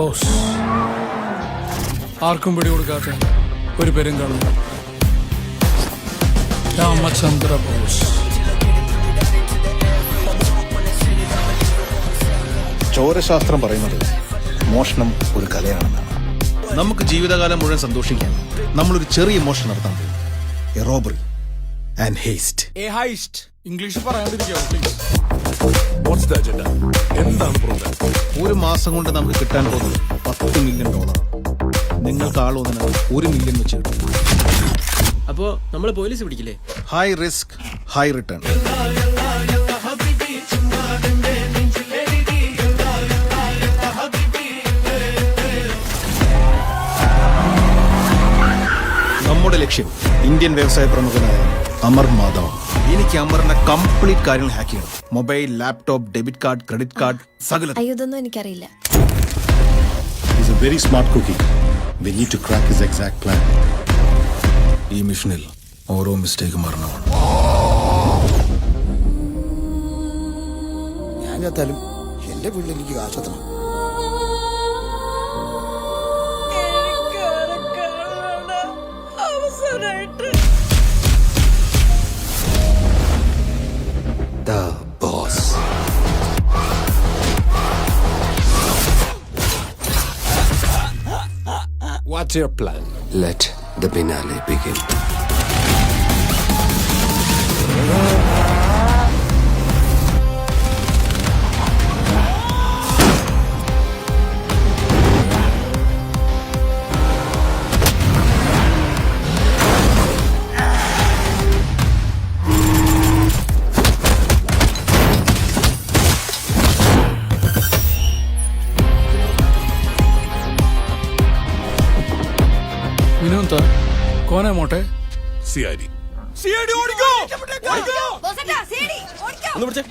Boss ആർക്കും പിടികൊടുക്കാത്ത ഒരു പെരുങ്കള Ramachandra boss. ചോരശാസ്ത്രം പറയുന്നത് മോഷണം ഒരു കലയാണെന്നാണ്. നമുക്ക് ജീവിതകാലം മുഴുവൻ സന്തോഷിക്കാൻ നമ്മളൊരു ചെറിയ മോഷണം നടത്താൻ പോകും. A robbery and heist. English പറയാണ്ടിരിക്കാവോ പ്ലീസ്? ഒരു മാസം കൊണ്ട് നമുക്ക് കിട്ടാൻ പോകുന്നത് $10 മില്യൺ. നിങ്ങൾക്ക് ആളൊന്നിന് $1 മില്യൺ വെച്ച് കിട്ടും. അപ്പോ നമ്മള് പോലീസ് പിടിക്കില്ലേ? High risk high return. നമ്മുടെ ലക്ഷ്യം ഇന്ത്യൻ വ്യവസായ പ്രമുഖനായ അമർ മാധവ്. എനിക്ക് അമറിന്റെ കംപ്ലീറ്റ് കാര്യങ്ങൾ ഹാക്ക് ചെയ്യണം. Mobile, laptop, debit card, credit card, സകല. ഇതൊന്നും എനിക്കറിയില്ല. He's a very smart cookie. We need to crack his exact plan. ഈ മിഷനിൽ ഓരോ മിസ്റ്റേക്ക് മരണമാണ്. ഞാൻ ചത്താലും എന്റെ വീട്ടിൽ എനിക്ക് കാശെത്തണം. The boss. What's your plan? Let the finale begin. വിനോന്ത കോനെ മോട്ടെ CID. ഒന്ന് പിടിച്ചേ.